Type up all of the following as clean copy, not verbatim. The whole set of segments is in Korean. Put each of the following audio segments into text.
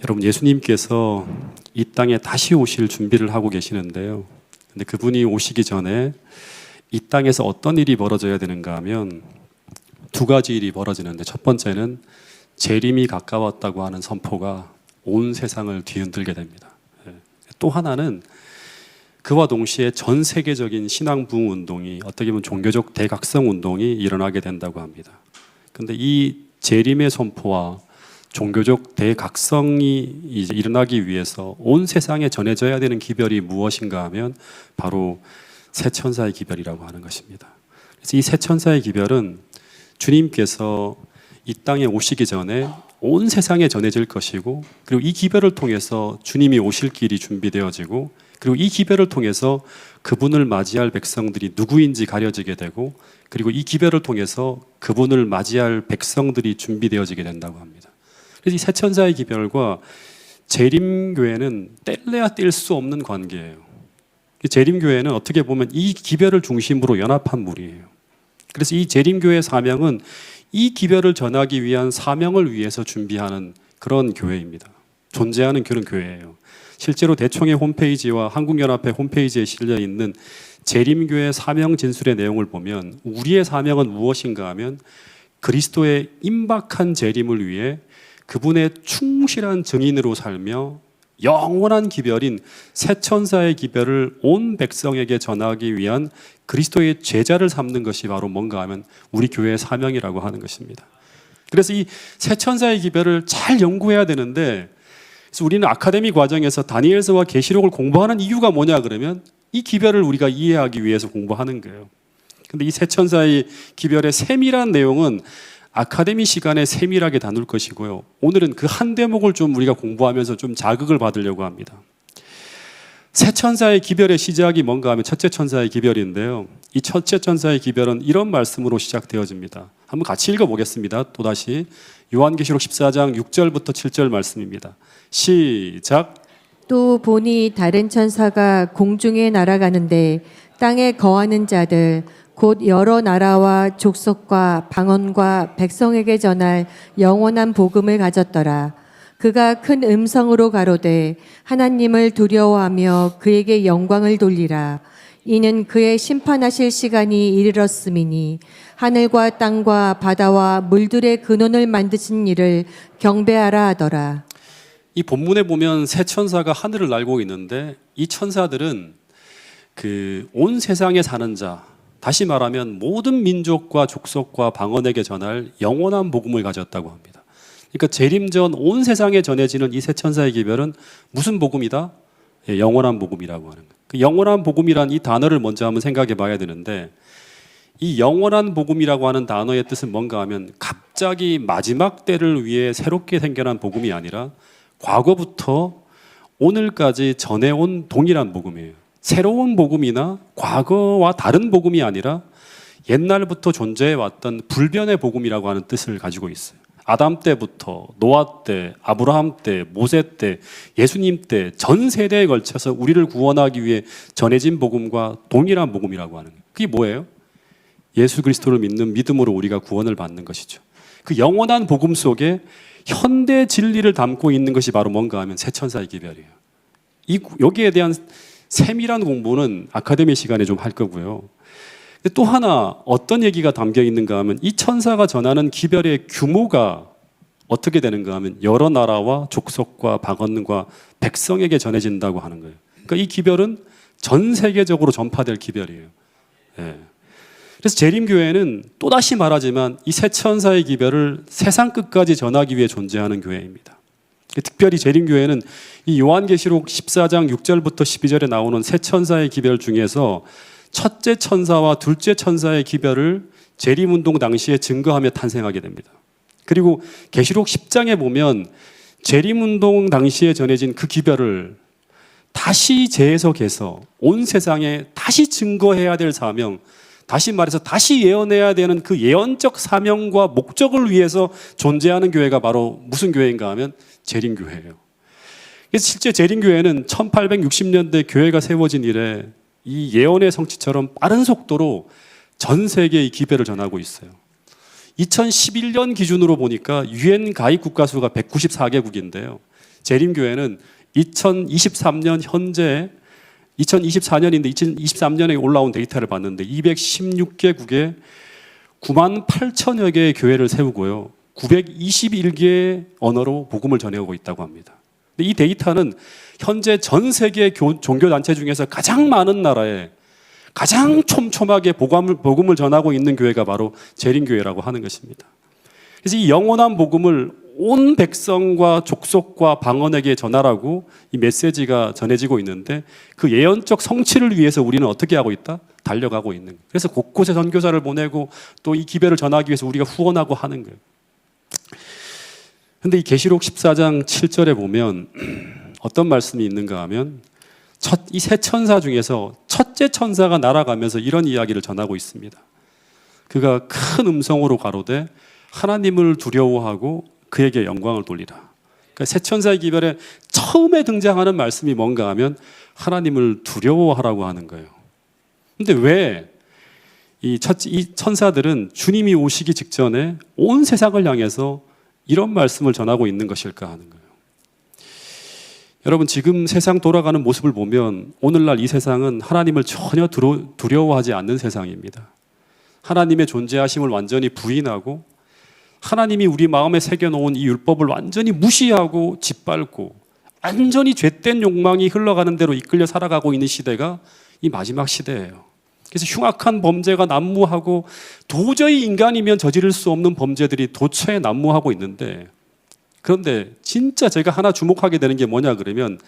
여러분, 예수님께서 이 땅에 다시 오실 준비를 하고 계시는데요. 근데 그분이 오시기 전에 이 땅에서 어떤 일이 벌어져야 되는가 하면 두 가지 일이 벌어지는데, 첫 번째는 재림이 가까웠다고 하는 선포가 온 세상을 뒤흔들게 됩니다. 또 하나는 그와 동시에 전 세계적인 신앙 부흥 운동이, 어떻게 보면 종교적 대각성 운동이 일어나게 된다고 합니다. 근데 이 재림의 선포와 종교적 대각성이 이제 일어나기 위해서 온 세상에 전해져야 되는 기별이 무엇인가 하면 바로 새 천사의 기별이라고 하는 것입니다. 그래서 이 새 천사의 기별은 주님께서 이 땅에 오시기 전에 온 세상에 전해질 것이고, 그리고 이 기별을 통해서 주님이 오실 길이 준비되어지고, 그리고 이 기별을 통해서 그분을 맞이할 백성들이 누구인지 가려지게 되고, 그리고 이 기별을 통해서 그분을 맞이할 백성들이 준비되어지게 된다고 합니다. 그래서 이 새 천사의 기별과 재림교회는 뗄래야 뗄 수 없는 관계예요. 재림교회는 어떻게 보면 이 기별을 중심으로 연합한 무리예요. 그래서 이 재림교회의 사명은 이 기별을 전하기 위한 사명을 위해서 준비하는 그런 교회입니다. 존재하는 그런 교회예요. 실제로 대총회 홈페이지와 한국연합회 홈페이지에 실려 있는 재림교회 사명 진술의 내용을 보면 우리의 사명은 무엇인가 하면 그리스도의 임박한 재림을 위해 그분의 충실한 증인으로 살며 영원한 기별인 새 천사의 기별을 온 백성에게 전하기 위한 그리스도의 제자를 삼는 것이 바로 뭔가 하면 우리 교회의 사명이라고 하는 것입니다. 그래서 이 새 천사의 기별을 잘 연구해야 되는데, 그래서 우리는 아카데미 과정에서 다니엘서와 계시록을 공부하는 이유가 뭐냐 그러면 이 기별을 우리가 이해하기 위해서 공부하는 거예요. 근데 이 새 천사의 기별의 세밀한 내용은 아카데미 시간에 세밀하게 다룰 것이고요. 오늘은 그 한 대목을 좀 우리가 공부하면서 좀 자극을 받으려고 합니다. 새 천사의 기별의 시작이 뭔가 하면 첫째 천사의 기별인데요. 이 첫째 천사의 기별은 이런 말씀으로 시작되어집니다. 한번 같이 읽어보겠습니다. 또다시 요한계시록 14장 6절부터 7절 말씀입니다. 시작. 또 보니 다른 천사가 공중에 날아가는데 땅에 거하는 자들 곧 여러 나라와 족속과 방언과 백성에게 전할 영원한 복음을 가졌더라. 그가 큰 음성으로 가로되 하나님을 두려워하며 그에게 영광을 돌리라. 이는 그의 심판하실 시간이 이르렀음이니 하늘과 땅과 바다와 물들의 근원을 만드신 이를 경배하라 하더라. 이 본문에 보면 새 천사가 하늘을 날고 있는데, 이 천사들은 그 온 세상에 사는 자, 다시 말하면 모든 민족과 족속과 방언에게 전할 영원한 복음을 가졌다고 합니다. 그러니까 재림 전 온 세상에 전해지는 이 새 천사의 기별은 무슨 복음이다? 영원한 복음이라고 하는 거예요. 그 영원한 복음이란 이 단어를 먼저 한번 생각해 봐야 되는데, 이 영원한 복음이라고 하는 단어의 뜻은 뭔가 하면 갑자기 마지막 때를 위해 새롭게 생겨난 복음이 아니라 과거부터 오늘까지 전해온 동일한 복음이에요. 새로운 복음이나 과거와 다른 복음이 아니라 옛날부터 존재해왔던 불변의 복음이라고 하는 뜻을 가지고 있어요. 아담 때부터 노아 때, 아브라함 때, 모세 때, 예수님 때 전 세대에 걸쳐서 우리를 구원하기 위해 전해진 복음과 동일한 복음이라고 하는 거예요. 그게 뭐예요? 예수 그리스도를 믿는 믿음으로 우리가 구원을 받는 것이죠. 그 영원한 복음 속에 현대 진리를 담고 있는 것이 바로 뭔가 하면 새 천사의 기별이에요. 여기에 대한 세밀한 공부는 아카데미 시간에 좀 할 거고요. 또 하나 어떤 얘기가 담겨 있는가 하면 이 천사가 전하는 기별의 규모가 어떻게 되는가 하면 여러 나라와 족속과 방언과 백성에게 전해진다고 하는 거예요. 그러니까 이 기별은 전 세계적으로 전파될 기별이에요. 그래서 재림교회는 또다시 말하지만 이 새 천사의 기별을 세상 끝까지 전하기 위해 존재하는 교회입니다. 특별히 재림교회는 이 요한계시록 14장 6절부터 12절에 나오는 새 천사의 기별 중에서 첫째 천사와 둘째 천사의 기별을 재림운동 당시에 증거하며 탄생하게 됩니다. 그리고 계시록 10장에 보면 재림운동 당시에 전해진 그 기별을 다시 재해석해서 온 세상에 다시 증거해야 될 사명, 다시 말해서 다시 예언해야 되는 그 예언적 사명과 목적을 위해서 존재하는 교회가 바로 무슨 교회인가 하면 재림교회예요. 그래서 실제 재림교회는 1860년대 교회가 세워진 이래 이 예언의 성취처럼 빠른 속도로 전 세계에 이 기배를 전하고 있어요. 2011년 기준으로 보니까 유엔 가입 국가 수가 194개국인데요. 재림교회는 2023년 현재 2024년인데 2023년에 올라온 데이터를 봤는데 216개국에 9만 8천여 개의 교회를 세우고요. 921개의 언어로 복음을 전해오고 있다고 합니다. 근데 이 데이터는 현재 전 세계 종교단체 중에서 가장 많은 나라에 가장 촘촘하게 복음을 전하고 있는 교회가 바로 재림교회라고 하는 것입니다. 그래서 이 영원한 복음을 온 백성과 족속과 방언에게 전하라고 이 메시지가 전해지고 있는데 그 예언적 성취를 위해서 우리는 어떻게 하고 있다? 달려가고 있는 거예요. 그래서 곳곳에 선교사를 보내고 또 이 기배를 전하기 위해서 우리가 후원하고 하는 거예요. 그런데 이 계시록 14장 7절에 보면 어떤 말씀이 있는가 하면 이 세 천사 중에서 첫째 천사가 날아가면서 이런 이야기를 전하고 있습니다. 그가 큰 음성으로 가로되 하나님을 두려워하고 그에게 영광을 돌리라. 그러니까 세 천사의 기별에 처음에 등장하는 말씀이 뭔가 하면 하나님을 두려워하라고 하는 거예요. 근데 왜 이 천사들은 주님이 오시기 직전에 온 세상을 향해서 이런 말씀을 전하고 있는 것일까 하는 거예요. 여러분, 지금 세상 돌아가는 모습을 보면 오늘날 이 세상은 하나님을 전혀 두려워하지 않는 세상입니다. 하나님의 존재하심을 완전히 부인하고 하나님이 우리 마음에 새겨놓은 이 율법을 완전히 무시하고 짓밟고 완전히 죄된 욕망이 흘러가는 대로 이끌려 살아가고 있는 시대가 이 마지막 시대예요. 그래서 흉악한 범죄가 난무하고 도저히 인간이면 저지를 수 없는 범죄들이 도처에 난무하고 있는데, 그런데 진짜 제가 하나 주목하게 되는 게 뭐냐 그러면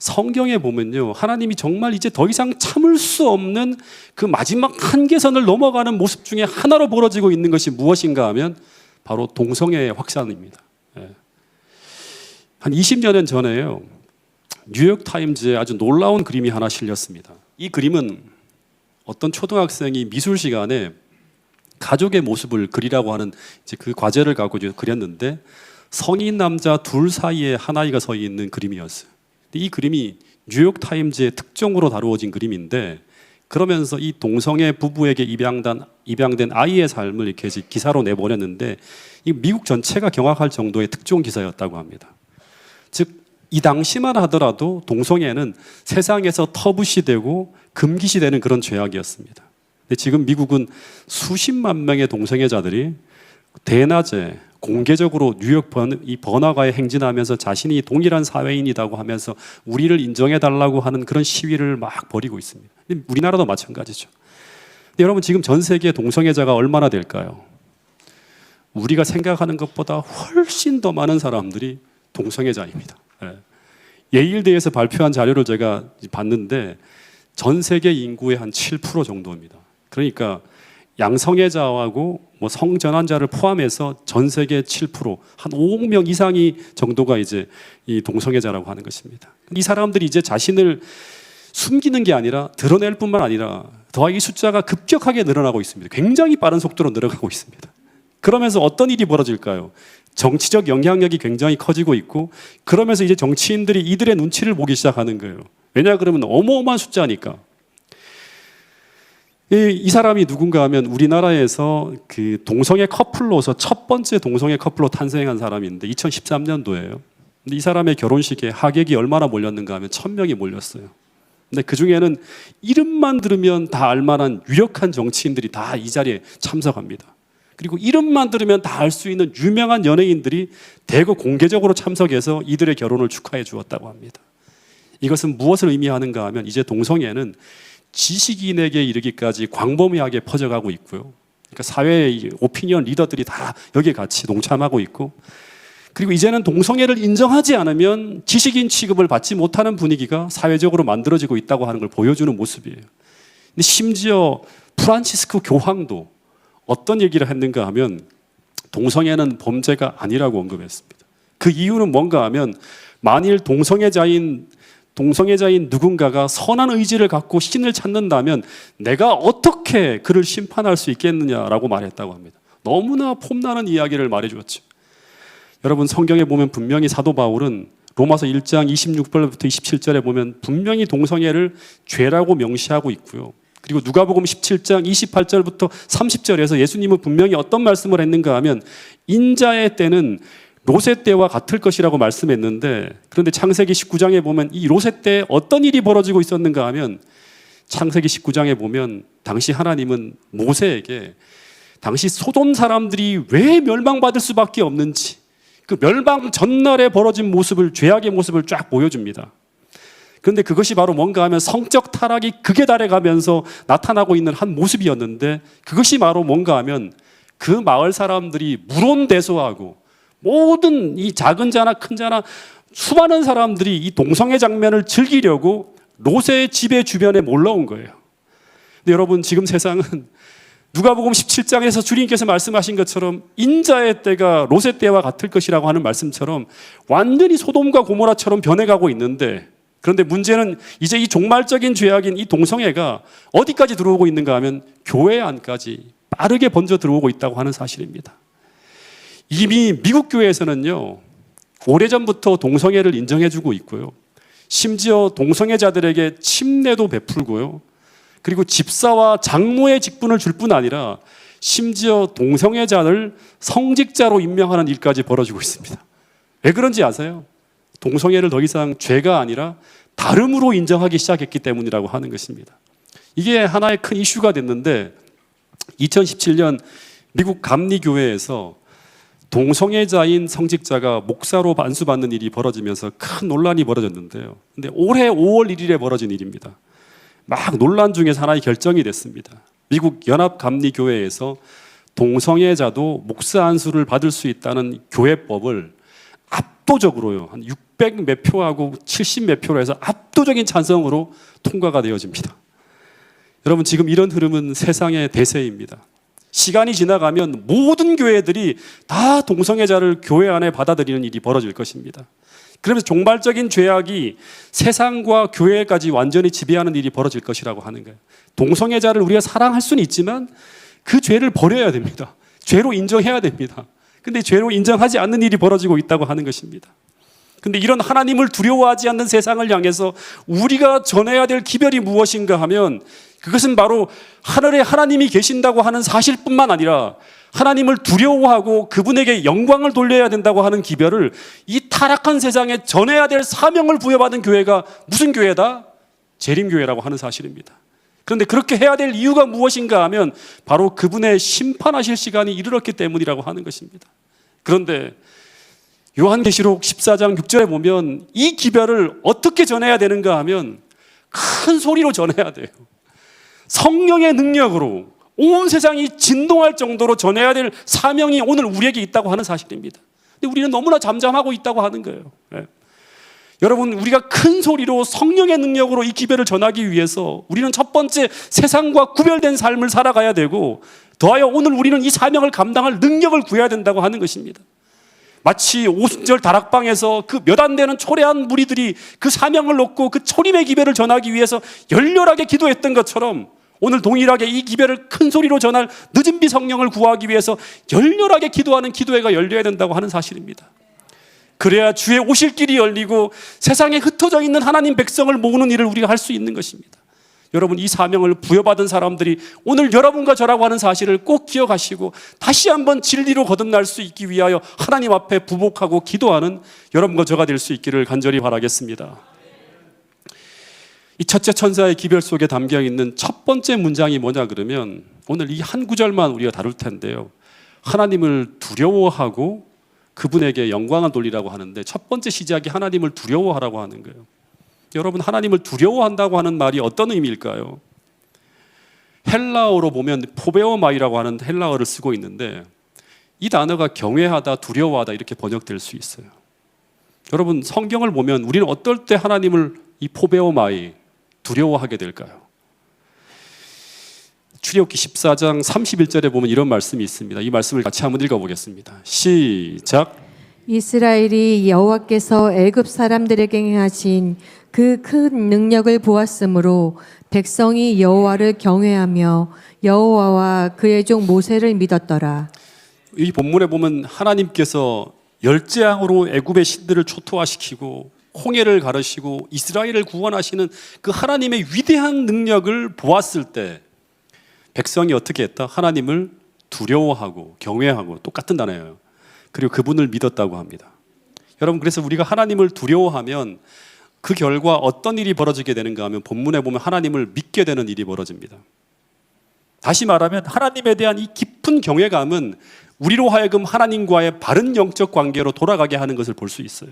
성경에 보면요, 하나님이 정말 이제 더 이상 참을 수 없는 그 마지막 한계선을 넘어가는 모습 중에 하나로 벌어지고 있는 것이 무엇인가 하면 바로 동성애의 확산입니다. 한 20년 전에요, 뉴욕타임즈에 아주 놀라운 그림이 하나 실렸습니다. 이 그림은 어떤 초등학생이 미술 시간에 가족의 모습을 그리라고 하는 이제 그 과제를 갖고 그렸는데 성인 남자 둘 사이에 한 아이가 서 있는 그림이었어요. 이 그림이 뉴욕타임즈의 특종으로 다루어진 그림인데, 그러면서 이 동성애 부부에게 입양된 아이의 삶을 이렇게 기사로 내보냈는데 이 미국 전체가 경악할 정도의 특종 기사였다고 합니다. 즉 이 당시만 하더라도 동성애는 세상에서 터부시되고 금기시되는 그런 죄악이었습니다. 근데 지금 미국은 수십만 명의 동성애자들이 대낮에 공개적으로 뉴욕 번화가에 행진하면서 자신이 동일한 사회인이라고 하면서 우리를 인정해달라고 하는 그런 시위를 막 벌이고 있습니다. 우리나라도 마찬가지죠. 근데 여러분, 지금 전 세계 동성애자가 얼마나 될까요? 우리가 생각하는 것보다 훨씬 더 많은 사람들이 동성애자입니다. 예일대에서 발표한 자료를 제가 봤는데 전 세계 인구의 한 7% 정도입니다. 그러니까 양성애자하고 성전환자를 포함해서 전 세계 7%, 한 5억 명 이상이 정도가 이제 이 동성애자라고 하는 것입니다. 이 사람들이 이제 자신을 숨기는 게 아니라 드러낼 뿐만 아니라 더하기 숫자가 급격하게 늘어나고 있습니다. 굉장히 빠른 속도로 늘어가고 있습니다. 그러면서 어떤 일이 벌어질까요? 정치적 영향력이 굉장히 커지고 있고, 그러면서 이제 정치인들이 이들의 눈치를 보기 시작하는 거예요. 왜냐 그러면 어마어마한 숫자니까. 이 사람이 누군가 하면 우리나라에서 그 동성애 커플로서 첫 번째 동성애 커플로 탄생한 사람인데 2013년도예요. 근데 이 사람의 결혼식에 하객이 얼마나 몰렸는가 하면 1,000명이 몰렸어요. 근데 그 중에는 이름만 들으면 다 알만한 유력한 정치인들이 다 이 자리에 참석합니다. 그리고 이름만 들으면 다 알 수 있는 유명한 연예인들이 대거 공개적으로 참석해서 이들의 결혼을 축하해 주었다고 합니다. 이것은 무엇을 의미하는가 하면 이제 동성애는 지식인에게 이르기까지 광범위하게 퍼져가고 있고요. 그러니까 사회의 오피니언 리더들이 다 여기에 같이 동참하고 있고, 그리고 이제는 동성애를 인정하지 않으면 지식인 취급을 받지 못하는 분위기가 사회적으로 만들어지고 있다고 하는 걸 보여주는 모습이에요. 근데 심지어 프란치스코 교황도 어떤 얘기를 했는가 하면 동성애는 범죄가 아니라고 언급했습니다. 그 이유는 뭔가 하면 만일 동성애자인 누군가가 선한 의지를 갖고 신을 찾는다면 내가 어떻게 그를 심판할 수 있겠느냐라고 말했다고 합니다. 너무나 폼나는 이야기를 말해주었죠. 여러분, 성경에 보면 분명히 사도 바울은 로마서 1장 26절부터 27절에 보면 분명히 동성애를 죄라고 명시하고 있고요. 그리고 누가복음 17장 28절부터 30절에서 예수님은 분명히 어떤 말씀을 했는가 하면 인자의 때는 롯의 때와 같을 것이라고 말씀했는데, 그런데 창세기 19장에 보면 이 롯의 때에 어떤 일이 벌어지고 있었는가 하면 창세기 19장에 보면 당시 하나님은 모세에게 당시 소돔 사람들이 왜 멸망받을 수밖에 없는지 그 멸망 전날에 벌어진 모습을, 죄악의 모습을 쫙 보여줍니다. 그런데 그것이 바로 뭔가 하면 성적 타락이 극에 달해가면서 나타나고 있는 한 모습이었는데, 그것이 바로 뭔가 하면 그 마을 사람들이 물온대소하고 모든 이 작은 자나 큰 자나 수많은 사람들이 이 동성애 장면을 즐기려고 롯의 집의 주변에 몰려온 거예요. 근데 여러분, 지금 세상은 누가복음 17장에서 주님께서 말씀하신 것처럼 인자의 때가 롯의 때와 같을 것이라고 하는 말씀처럼 완전히 소돔과 고모라처럼 변해가고 있는데, 그런데 문제는 이제 이 종말적인 죄악인 이 동성애가 어디까지 들어오고 있는가 하면 교회 안까지 빠르게 번져 들어오고 있다고 하는 사실입니다. 이미 미국 교회에서는요, 오래전부터 동성애를 인정해주고 있고요. 심지어 동성애자들에게 침례도 베풀고요. 그리고 집사와 장모의 직분을 줄 뿐 아니라 심지어 동성애자를 성직자로 임명하는 일까지 벌어지고 있습니다. 왜 그런지 아세요? 동성애를 더 이상 죄가 아니라 다름으로 인정하기 시작했기 때문이라고 하는 것입니다. 이게 하나의 큰 이슈가 됐는데 2017년 미국 감리교회에서 동성애자인 성직자가 목사로 안수받는 일이 벌어지면서 큰 논란이 벌어졌는데요. 근데 올해 5월 1일에 벌어진 일입니다. 막 논란 중에서 하나의 결정이 됐습니다. 미국 연합감리교회에서 동성애자도 목사 안수를 받을 수 있다는 교회법을 압도적으로요, 한 600 몇 표하고 70 몇 표로 해서 압도적인 찬성으로 통과가 되어집니다. 여러분, 지금 이런 흐름은 세상의 대세입니다. 시간이 지나가면 모든 교회들이 다 동성애자를 교회 안에 받아들이는 일이 벌어질 것입니다. 그러면서 종말적인 죄악이 세상과 교회까지 완전히 지배하는 일이 벌어질 것이라고 하는 거예요. 동성애자를 우리가 사랑할 수는 있지만 그 죄를 버려야 됩니다. 죄로 인정해야 됩니다. 근데 죄로 인정하지 않는 일이 벌어지고 있다고 하는 것입니다. 근데 이런 하나님을 두려워하지 않는 세상을 향해서 우리가 전해야 될 기별이 무엇인가 하면 그것은 바로 하늘에 하나님이 계신다고 하는 사실뿐만 아니라 하나님을 두려워하고 그분에게 영광을 돌려야 된다고 하는 기별을 이 타락한 세상에 전해야 될 사명을 부여받은 교회가 무슨 교회다? 재림교회라고 하는 사실입니다. 그런데 그렇게 해야 될 이유가 무엇인가 하면 바로 그분의 심판하실 시간이 이르렀기 때문이라고 하는 것입니다. 그런데 요한계시록 14장 6절에 보면 이 기별을 어떻게 전해야 되는가 하면 큰 소리로 전해야 돼요. 성령의 능력으로 온 세상이 진동할 정도로 전해야 될 사명이 오늘 우리에게 있다고 하는 사실입니다. 근데 우리는 너무나 잠잠하고 있다고 하는 거예요. 네. 여러분, 우리가 큰 소리로 성령의 능력으로 이 기별을 전하기 위해서 우리는 첫 번째 세상과 구별된 삶을 살아가야 되고, 더하여 오늘 우리는 이 사명을 감당할 능력을 구해야 된다고 하는 것입니다. 마치 오순절 다락방에서 그 몇 안 되는 초래한 무리들이 그 사명을 놓고 그 초림의 기별을 전하기 위해서 열렬하게 기도했던 것처럼 오늘 동일하게 이 기별을 큰 소리로 전할 늦은 비 성령을 구하기 위해서 열렬하게 기도하는 기도회가 열려야 된다고 하는 사실입니다. 그래야 주의 오실 길이 열리고 세상에 흩어져 있는 하나님 백성을 모으는 일을 우리가 할 수 있는 것입니다. 여러분, 이 사명을 부여받은 사람들이 오늘 여러분과 저라고 하는 사실을 꼭 기억하시고 다시 한번 진리로 거듭날 수 있기 위하여 하나님 앞에 부복하고 기도하는 여러분과 저가 될 수 있기를 간절히 바라겠습니다. 이 첫째 천사의 기별 속에 담겨 있는 첫 번째 문장이 뭐냐 그러면 오늘 이 한 구절만 우리가 다룰 텐데요. 하나님을 두려워하고 그분에게 영광을 돌리라고 하는데 첫 번째 시작이 하나님을 두려워하라고 하는 거예요. 여러분, 하나님을 두려워한다고 하는 말이 어떤 의미일까요? 헬라어로 보면 포베오마이라고 하는 헬라어를 쓰고 있는데 이 단어가 경외하다, 두려워하다 이렇게 번역될 수 있어요. 여러분, 성경을 보면 우리는 어떨 때 하나님을 이 포베오마이, 두려워하게 될까요? 출애굽기 14장 31절에 보면 이런 말씀이 있습니다. 이 말씀을 같이 한번 읽어보겠습니다. 시작. 이스라엘이 여호와께서 애굽 사람들에게 행하신 그 큰 능력을 보았으므로 백성이 여호와를 경외하며 여호와와 그의 종 모세를 믿었더라. 이 본문에 보면 하나님께서 열재앙으로 애굽의 신들을 초토화시키고 홍해를 가르시고 이스라엘을 구원하시는 그 하나님의 위대한 능력을 보았을 때 백성이 어떻게 했다? 하나님을 두려워하고 경외하고, 똑같은 단어예요. 그리고 그분을 믿었다고 합니다. 여러분, 그래서 우리가 하나님을 두려워하면 그 결과 어떤 일이 벌어지게 되는가 하면 본문에 보면 하나님을 믿게 되는 일이 벌어집니다. 다시 말하면 하나님에 대한 이 깊은 경외감은 우리로 하여금 하나님과의 바른 영적 관계로 돌아가게 하는 것을 볼 수 있어요.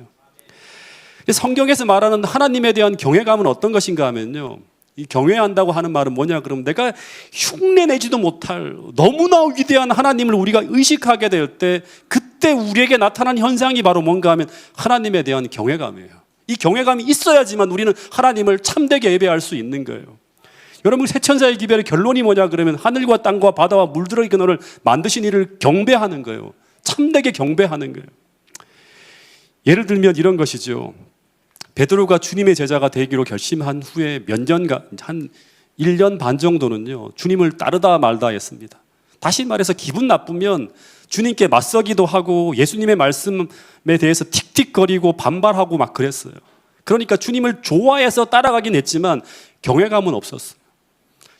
성경에서 말하는 하나님에 대한 경외감은 어떤 것인가 하면요, 이 경외한다고 하는 말은 뭐냐 그러면 내가 흉내내지도 못할 너무나 위대한 하나님을 우리가 의식하게 될 때 그때 우리에게 나타나는 현상이 바로 뭔가 하면 하나님에 대한 경외감이에요. 이 경외감이 있어야지만 우리는 하나님을 참되게 예배할 수 있는 거예요. 여러분, 세 천사의 기별의 결론이 뭐냐 그러면 하늘과 땅과 바다와 물들의 근원을 만드신 이를 경배하는 거예요. 참되게 경배하는 거예요. 예를 들면 이런 것이죠. 베드로가 주님의 제자가 되기로 결심한 후에 몇 년간, 한 1년 반 정도는요, 주님을 따르다 말다 했습니다. 다시 말해서 기분 나쁘면 주님께 맞서기도 하고 예수님의 말씀에 대해서 틱틱거리고 반발하고 막 그랬어요. 그러니까 주님을 좋아해서 따라가긴 했지만 경외감은 없었어요.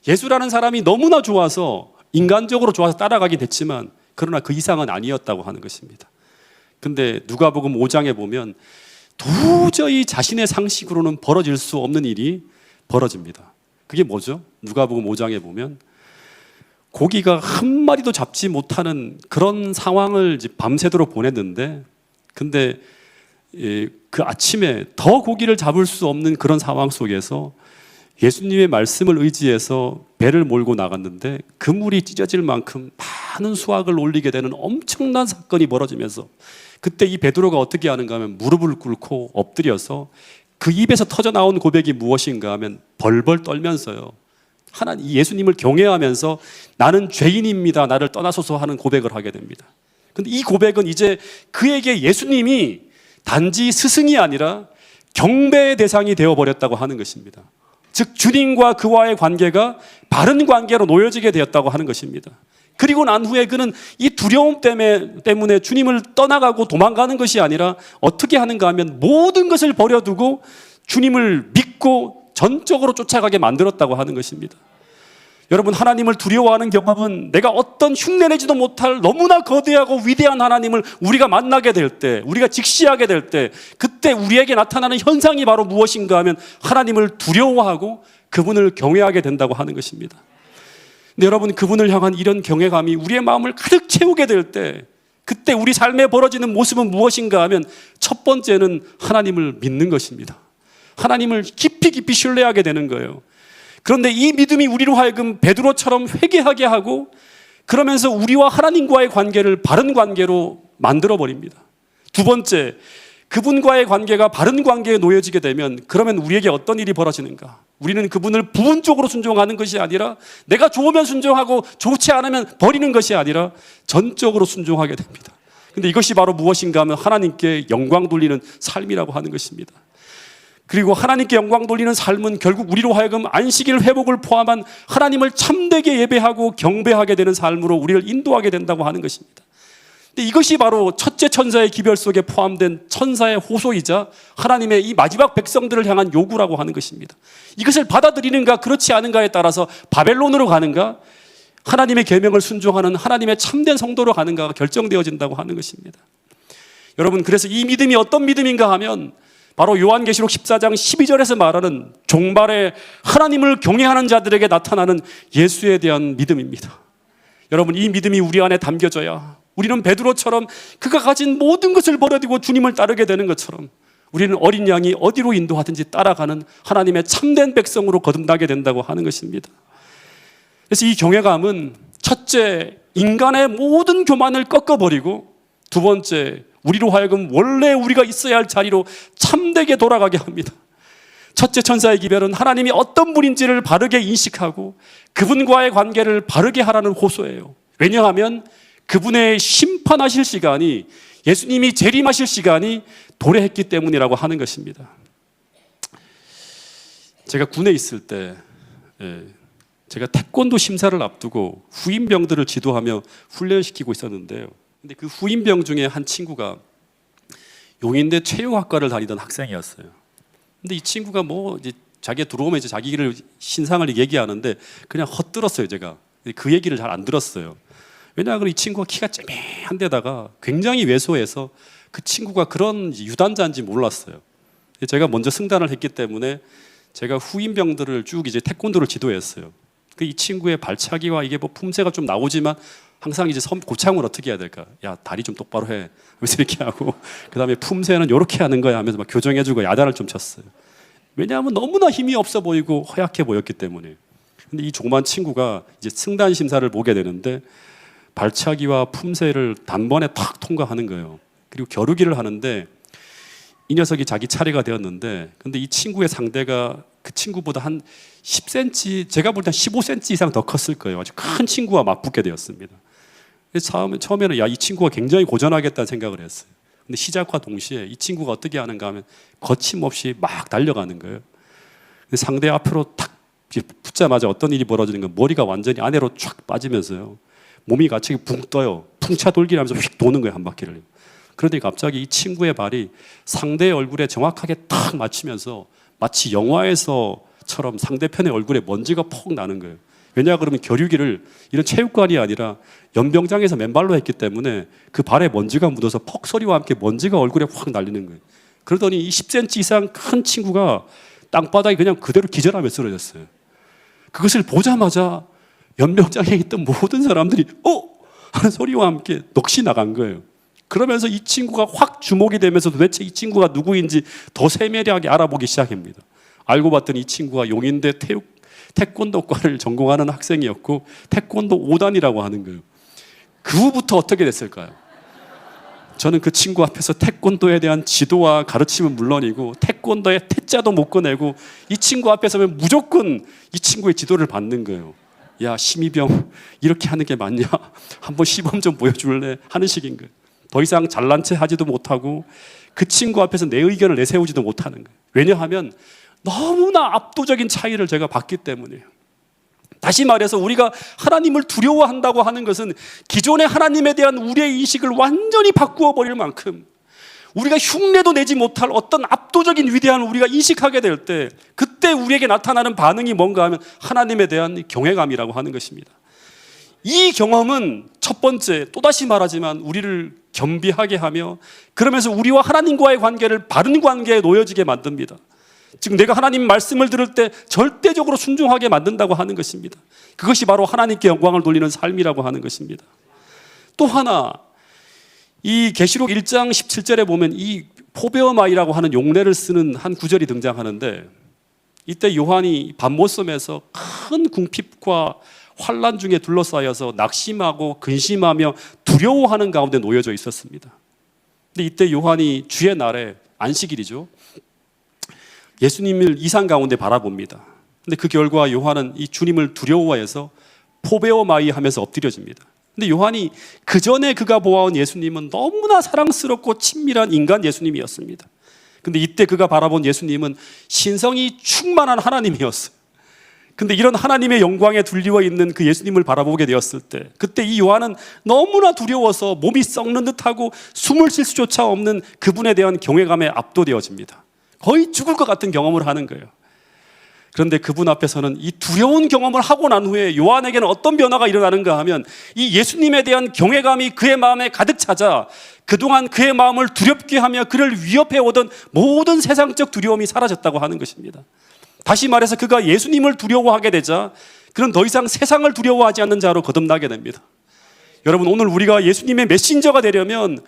예수라는 사람이 너무나 좋아서, 인간적으로 좋아서 따라가긴 했지만 그러나 그 이상은 아니었다고 하는 것입니다. 근데 누가복음 5장에 보면 도저히 자신의 상식으로는 벌어질 수 없는 일이 벌어집니다. 그게 뭐죠? 누가복음 5장에 보면 고기가 한 마리도 잡지 못하는 그런 상황을 이제 밤새도록 보냈는데, 근데 그 아침에 더 고기를 잡을 수 없는 그런 상황 속에서 예수님의 말씀을 의지해서 배를 몰고 나갔는데 그물이 찢어질 만큼 많은 수확을 올리게 되는 엄청난 사건이 벌어지면서 그때 이 베드로가 어떻게 하는가 하면 무릎을 꿇고 엎드려서 그 입에서 터져나온 고백이 무엇인가 하면 벌벌 떨면서요, 하나님, 예수님을 경외하면서 나는 죄인입니다, 나를 떠나소서 하는 고백을 하게 됩니다. 근데 이 고백은 이제 그에게 예수님이 단지 스승이 아니라 경배의 대상이 되어버렸다고 하는 것입니다. 즉 주님과 그와의 관계가 바른 관계로 놓여지게 되었다고 하는 것입니다. 그리고 난 후에 그는 이 두려움 때문에 주님을 떠나가고 도망가는 것이 아니라 어떻게 하는가 하면 모든 것을 버려두고 주님을 믿고 전적으로 쫓아가게 만들었다고 하는 것입니다. 여러분, 하나님을 두려워하는 경험은 내가 어떤 흉내내지도 못할 너무나 거대하고 위대한 하나님을 우리가 만나게 될 때, 우리가 직시하게 될 때, 그때 우리에게 나타나는 현상이 바로 무엇인가 하면 하나님을 두려워하고 그분을 경외하게 된다고 하는 것입니다. 근데 여러분, 그분을 향한 이런 경외감이 우리의 마음을 가득 채우게 될 때, 그때 우리 삶에 벌어지는 모습은 무엇인가 하면 첫 번째는 하나님을 믿는 것입니다. 하나님을 깊이 깊이 신뢰하게 되는 거예요. 그런데 이 믿음이 우리로 하여금 베드로처럼 회개하게 하고 그러면서 우리와 하나님과의 관계를 바른 관계로 만들어 버립니다. 두 번째, 그분과의 관계가 바른 관계에 놓여지게 되면 그러면 우리에게 어떤 일이 벌어지는가? 우리는 그분을 부분적으로 순종하는 것이 아니라 내가 좋으면 순종하고 좋지 않으면 버리는 것이 아니라 전적으로 순종하게 됩니다. 근데 이것이 바로 무엇인가 하면 하나님께 영광 돌리는 삶이라고 하는 것입니다. 그리고 하나님께 영광 돌리는 삶은 결국 우리로 하여금 안식일 회복을 포함한 하나님을 참되게 예배하고 경배하게 되는 삶으로 우리를 인도하게 된다고 하는 것입니다. 근데 이것이 바로 첫째 천사의 기별 속에 포함된 천사의 호소이자 하나님의 이 마지막 백성들을 향한 요구라고 하는 것입니다. 이것을 받아들이는가 그렇지 않은가에 따라서 바벨론으로 가는가, 하나님의 계명을 순종하는 하나님의 참된 성도로 가는가가 결정되어진다고 하는 것입니다. 여러분, 그래서 이 믿음이 어떤 믿음인가 하면 바로 요한계시록 14장 12절에서 말하는 종발에 하나님을 경외하는 자들에게 나타나는 예수에 대한 믿음입니다. 여러분, 이 믿음이 우리 안에 담겨져야 우리는 베드로처럼 그가 가진 모든 것을 버려두고 주님을 따르게 되는 것처럼 우리는 어린 양이 어디로 인도하든지 따라가는 하나님의 참된 백성으로 거듭나게 된다고 하는 것입니다. 그래서 이 경외감은 첫째, 인간의 모든 교만을 꺾어버리고 두 번째, 우리로 하여금 원래 우리가 있어야 할 자리로 참되게 돌아가게 합니다. 첫째 천사의 기별은 하나님이 어떤 분인지를 바르게 인식하고 그분과의 관계를 바르게 하라는 호소예요. 왜냐하면 그분의 심판하실 시간이, 예수님이 재림하실 시간이 도래했기 때문이라고 하는 것입니다. 제가 군에 있을 때 제가 태권도 심사를 앞두고 후임병들을 지도하며 훈련시키고 있었는데요. 근데 그 후임병 중에 한 친구가 용인대 체육학과를 다니던 학생이었어요. 근데 이 친구가 뭐 이제 자기가 들어오면 이제 자기를 신상을 얘기하는데 그냥 헛들었어요. 제가 그 얘기를 잘 안 들었어요. 왜냐하면 이 친구가 키가 쬐매한 데다가 굉장히 왜소해서 그 친구가 그런 유단자인지 몰랐어요. 제가 먼저 승단을 했기 때문에 제가 후임병들을 쭉 이제 태권도를 지도했어요. 그 이 친구의 발차기와 이게 뭐 품새가 좀 나오지만 항상 이제 고창을 어떻게 해야 될까? 야, 다리 좀 똑바로 해. 그래서 이렇게 하고 그다음에 품새는 이렇게 하는 거야 하면서 막 교정해주고 야단을 좀 쳤어요. 왜냐하면 너무나 힘이 없어 보이고 허약해 보였기 때문에. 근데 이 조그만 친구가 이제 승단 심사를 보게 되는데 발차기와 품새를 단번에 탁 통과하는 거예요. 그리고 겨루기를 하는데 이 녀석이 자기 차례가 되었는데 근데 이 친구의 상대가 그 친구보다 한 10cm, 제가 볼 때 15cm 이상 더 컸을 거예요. 아주 큰 친구와 맞붙게 되었습니다. 그래서 처음에는 야, 이 친구가 굉장히 고전하겠다는 생각을 했어요. 근데 시작과 동시에 이 친구가 어떻게 하는가 하면 거침없이 막 달려가는 거예요. 근데 상대 앞으로 탁 붙자마자 어떤 일이 벌어지는 건 머리가 완전히 안으로 쫙 빠지면서요. 몸이 같이 붕 떠요. 풍차 돌기라면서 휙 도는 거예요, 한 바퀴를. 그런데 갑자기 이 친구의 발이 상대의 얼굴에 정확하게 탁 맞추면서 마치 영화에서처럼 상대편의 얼굴에 먼지가 폭 나는 거예요. 왜냐 그러면 겨루기를 이런 체육관이 아니라 연병장에서 맨발로 했기 때문에 그 발에 먼지가 묻어서 퍽 소리와 함께 먼지가 얼굴에 확 날리는 거예요. 그러더니 이 10cm 이상 큰 친구가 땅바닥에 그냥 그대로 기절하며 쓰러졌어요. 그것을 보자마자 연병장에 있던 모든 사람들이 하는 소리와 함께 넋이 나간 거예요. 그러면서 이 친구가 확 주목이 되면서 도대체 이 친구가 누구인지 더 세밀하게 알아보기 시작합니다. 알고 봤더니 이 친구가 용인대 태권도과를 전공하는 학생이었고 태권도 5단이라고 하는 거예요. 그 후부터 어떻게 됐을까요? 저는 그 친구 앞에서 태권도에 대한 지도와 가르침은 물론이고 태권도의 태자도 못 꺼내고 이 친구 앞에 서면 무조건 이 친구의 지도를 받는 거예요. 야, 심의병 이렇게 하는 게 맞냐? 한번 시범 좀 보여줄래? 하는 식인 거예요. 더 이상 잘난 체 하지도 못하고 그 친구 앞에서 내 의견을 내세우지도 못하는 거예요. 왜냐하면 너무나 압도적인 차이를 제가 봤기 때문이에요. 다시 말해서 우리가 하나님을 두려워한다고 하는 것은 기존의 하나님에 대한 우리의 인식을 완전히 바꾸어 버릴 만큼 우리가 흉내도 내지 못할 어떤 압도적인 위대함을 우리가 인식하게 될 때 그때 우리에게 나타나는 반응이 뭔가 하면 하나님에 대한 경외감이라고 하는 것입니다. 이 경험은 첫 번째, 또다시 말하지만 우리를 겸비하게 하며 그러면서 우리와 하나님과의 관계를 바른 관계에 놓여지게 만듭니다. 즉 내가 하나님 말씀을 들을 때 절대적으로 순종하게 만든다고 하는 것입니다. 그것이 바로 하나님께 영광을 돌리는 삶이라고 하는 것입니다. 또 하나, 이 계시록 1장 17절에 보면 이 포베어마이라고 하는 용례를 쓰는 한 구절이 등장하는데 이때 요한이 밤모섬에서 큰 궁핍과 환난 중에 둘러싸여서 낙심하고 근심하며 두려워하는 가운데 놓여져 있었습니다. 근데 이때 요한이 주의 날에 안식일이죠. 예수님을 이상 가운데 바라봅니다. 근데 그 결과 요한은 이 주님을 두려워해서 포베오마이 하면서 엎드려집니다. 근데 요한이 그 전에 그가 보아온 예수님은 너무나 사랑스럽고 친밀한 인간 예수님이었습니다. 근데 이때 그가 바라본 예수님은 신성이 충만한 하나님이었어요. 근데 이런 하나님의 영광에 둘리워 있는 그 예수님을 바라보게 되었을 때 그때 이 요한은 너무나 두려워서 몸이 썩는 듯하고 숨을 쉴 수조차 없는 그분에 대한 경외감에 압도되어집니다. 거의 죽을 것 같은 경험을 하는 거예요. 그런데 그분 앞에서는 이 두려운 경험을 하고 난 후에 요한에게는 어떤 변화가 일어나는가 하면 이 예수님에 대한 경외감이 그의 마음에 가득 차자 그동안 그의 마음을 두렵게 하며 그를 위협해오던 모든 세상적 두려움이 사라졌다고 하는 것입니다. 다시 말해서 그가 예수님을 두려워하게 되자 그는 더 이상 세상을 두려워하지 않는 자로 거듭나게 됩니다. 여러분, 오늘 우리가 예수님의 메신저가 되려면